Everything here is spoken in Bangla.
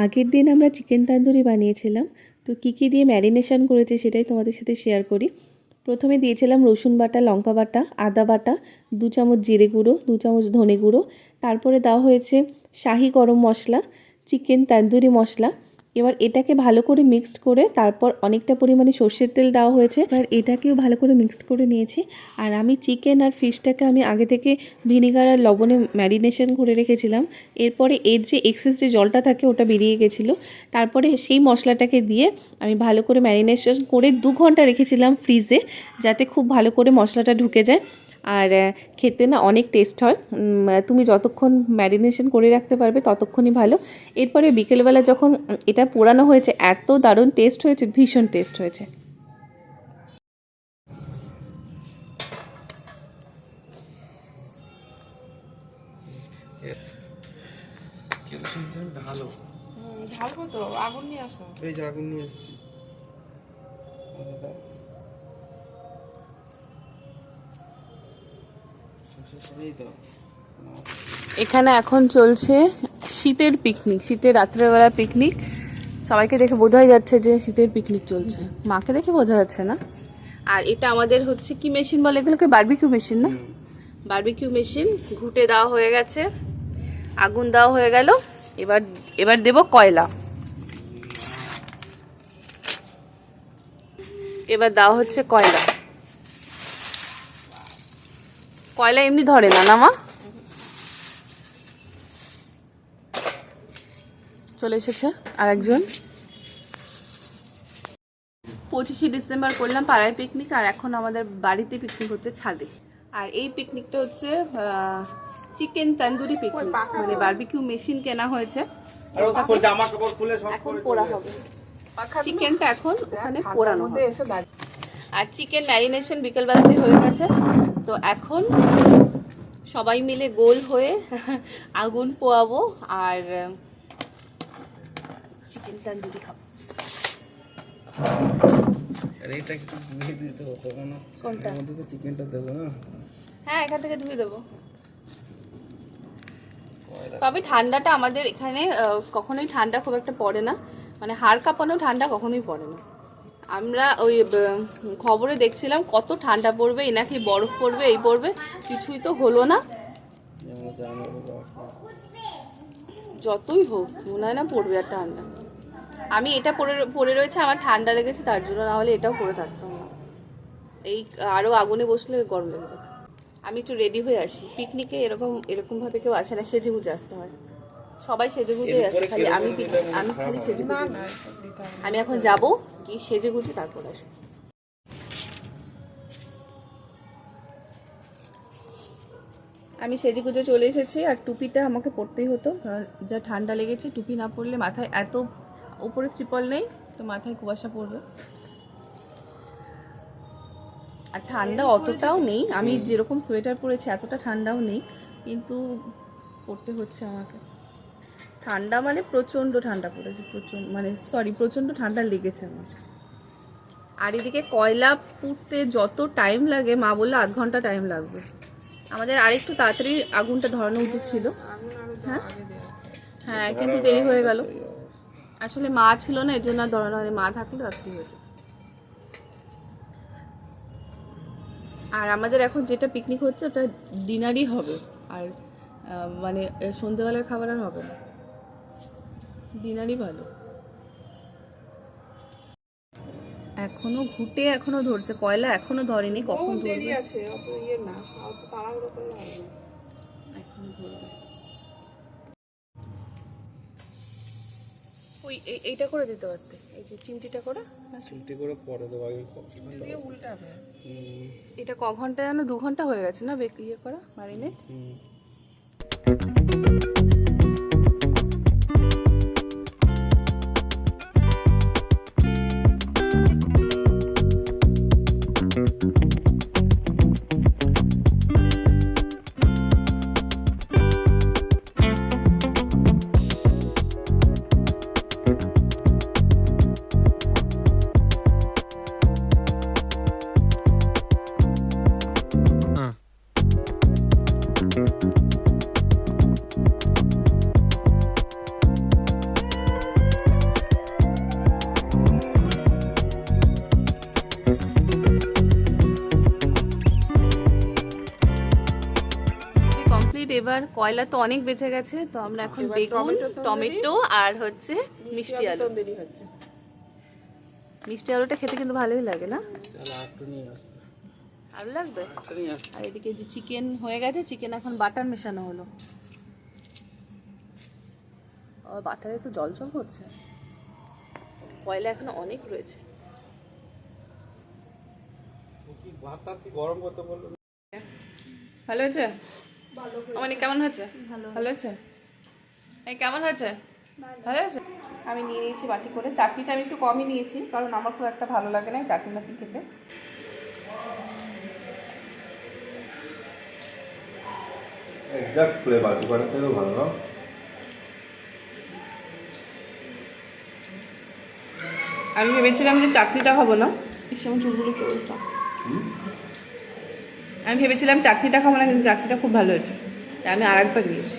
আগের দিন আমরা চিকেন তান্দুরি বানিয়েছিলাম, তো কী দিয়ে ম্যারিনেশন করেছি সেটাই তোমাদের সাথে শেয়ার করি। প্রথমে দিয়েছিলাম রসুন বাটা, লঙ্কা বাটা, আদা বাটা, 2 চামচ জিরে গুঁড়ো, 2 চামচ ধনে গুঁড়ো, তারপরে দেওয়া হয়েছে শাহি গরম মশলা, চিকেন তান্দুরি মশলা। এবার এটাকে ভালো করে মিক্সড করে তারপর অনেকটা পরিমাণে সর্ষের তেল দেওয়া হয়েছে। এবার এটাকেও ভালো করে মিক্সড করে নিয়েছি। আর আমি চিকেন আর ফিশটাকে আমি আগে থেকে ভিনিগার আর লবণে ম্যারিনেশন করে রেখেছিলাম। এরপরে এর যে এক্সেস যে জলটা থাকে ওটা বেরিয়ে গেছিলো। তারপরে সেই মশলাটাকে দিয়ে আমি ভালো করে ম্যারিনেশন করে 2 ঘন্টা রেখেছিলাম ফ্রিজে, যাতে খুব ভালো করে মশলাটা ঢুকে যায়। আর খেতে না অনেক টেস্ট হয়। তুমি যতক্ষণ ম্যারিনেশন করে রাখতে পারবে ততক্ষণই ভালো। এরপরে বিকেলবেলা যখন এটা পোড়ানো হয়েছে, এত দারুণ টেস্ট হয়েছে, ভীষণ টেস্ট হয়েছে। ঢালবো তো, আগুন নিয়ে আসো। এই যে আগুন নিয়ে এসেছি। এখানে এখন চলছে শীতের পিকনিক, শীতের রাত্রেবেলা পিকনিক। সবাইকে দেখে বোঝাই যাচ্ছে যে শীতের পিকনিক চলছে, মাকে দেখে বোঝা যাচ্ছে না। আর এটা আমাদের হচ্ছে কি মেশিন বলে এগুলোকে? বারবিকিউ মেশিন না? Barbecue machine. ঘুটে দেওয়া হয়ে গেছে, আগুন দেওয়া হয়ে গেল। এবার দেব কয়লা। এবার দেওয়া হচ্ছে কয়লা। কয়লা এমনি ধরে না, না মা? চলে এসেছে আর একজন। 25শে ডিসেম্বর করলাম পাড়ায় পিকনিক, আর এখন আমাদের বাড়িতে পিকনিক হচ্ছে ছাদে। আর এই পিকনিকটা হচ্ছে চিকেন তন্দুরি পিকনিক, মানে বারবিকিউ মেশিন কেনা হয়েছে, এখন পোড়া হবে চিকেনটা, এখন ওখানে পোড়ানো হবে। আর চিকেন ম্যারিনেশন বিকেলবেলাতে হয়ে গেছে, তো এখন সবাই মিলে গোল হয়ে আগুন পোয়াবো আর চিকেন তন্দুরি খাবো। এইটা একটু ধুয়ে দিতে হতো না? কোনটা? এর মধ্যে তো চিকেনটা দেবো না? হ্যাঁ, এখান থেকে ধুয়ে দেবো। তবে ঠান্ডাটা আমাদের এখানে কখনোই ঠান্ডা খুব একটা পড়ে না, মানে হাড় কাঁপানো ঠান্ডা কখনোই পড়ে না। আমরা ওই খবরে দেখছিলাম কত ঠান্ডা পড়বে, এ নাকি বরফ পড়বে, এই পড়বে, কিছুই তো হলো না। যতই হোক মনে হয় না পড়বে আর ঠান্ডা। আমি এটা পরে রয়েছে, আমার ঠান্ডা লেগেছে তার জন্য, না হলে এটাও পরে থাকতাম না। এই আরও আগুনে বসলে গরম লেগে যাবে। আমি একটু রেডি হয়ে আসি। পিকনিকে এরকমভাবে কেউ আসে না, সেজে গুজে আসতে হয়। সবাই সেজে গুজে আসে, খালি আমি খালি সেজে গুজে। আমি এখন যাব কি সেজে গুজে তারপর আসবো। আমি সেজে গুজে চলে এসেছি, আর টুপিটা আমাকে পরতেই হতো, যা ঠান্ডা লেগেছে। টুপি না পরলে মাথায়, এত উপরে ত্রিপল নেই তো মাথায় কুয়াশা পড়বে, আর ঠান্ডা অতটাও নেই। আমি যেরকম সোয়েটার পরেছি এতটা ঠান্ডাও নেই, কিন্তু পরতে হচ্ছে আমাকে। ঠান্ডা মানে প্রচণ্ড ঠান্ডা পড়েছে, প্রচণ্ড ঠান্ডা লেগেছে আমার। আর এদিকে কয়লা পুড়তে যত টাইম লাগে, মা বললো 8 ঘন্টা টাইম লাগবে। আমাদের আরেকটু তাড়াতাড়ি আগুনটা ধরানো উচিত ছিল। হ্যাঁ হ্যাঁ, কিন্তু দেরি হয়ে গেল। আসলে মা ছিল না, এর জন্য ধরানো হয়নি। মা থাকলে তাড়াতাড়ি হয়েছে। আর আমাদের এখন যেটা পিকনিক হচ্ছে ওটা ডিনারই হবে, আর মানে সন্ধ্যেবেলার খাবার আর হবে না, ডিনারই ভালো। এখনো ঘুটে এখনো ধরছে, কয়লা এখনো ধরেনি, কখন ধরবে? আছে অত ইয়ে না, অত তাড়াহুড়ো করলে হবে না, এখনো ধরবে। ওই এইটা করে দিতে পারতে, এই যে চিমটিটা করে। চিমটি করে পরে দেবো, আগে দিয়ে উল্টাবে। এটা ক ঘন্টা যেন? 2 ঘন্টা হয়ে গেছে না ইয়ে করা, মারিনেট। এবার কয়লা তো অনেক বেঁচে গেছে, তো আমরা এখন এবার বেগুন, টমেটো তন্দুরি, টমেটো আর হচ্ছে মিষ্টি আলু। তন্দুরি হচ্ছে। মিষ্টি আলুটা খেতে কিন্তু ভালোই লাগে না? চল আটটু নিয়ে আসতে, আলু লাগবে। আটটু নিয়ে আসতে। আর এদিকে যে চিকেন হয়ে গেছে, চিকেন এখন বাটার মেশানো হলো। বাটারে তো জল জল করছে, কয়লা এখনো অনেক রয়েছে। কি ভাত কি গরম করতে বললো? ভালো হয়েছে? মানে কেমন হয়েছে? ভালো হয়েছে? এই কেমন হয়েছে? ভালো হয়েছে। আমি নিয়ে নিয়েছি বাটি করে। চাটনিটা আমি একটু কমই নিয়েছি, কারণ আমার খুব একটা ভালো লাগে না চাটনি বাটি খেতে। এক্সাক্ট ফ্লেভার দোকানের থেকেও ভালো না? আমি ভেবেছিলাম যে চাটনিটা খাবো না, এর সময় চুলগুলো কি অবস্থা। আমি ভেবেছিলাম চাটনিটা খাবো না, কিন্তু চাটনিটা খুব ভালো হয়েছে, তাই আমি আর একবার নিয়েছি।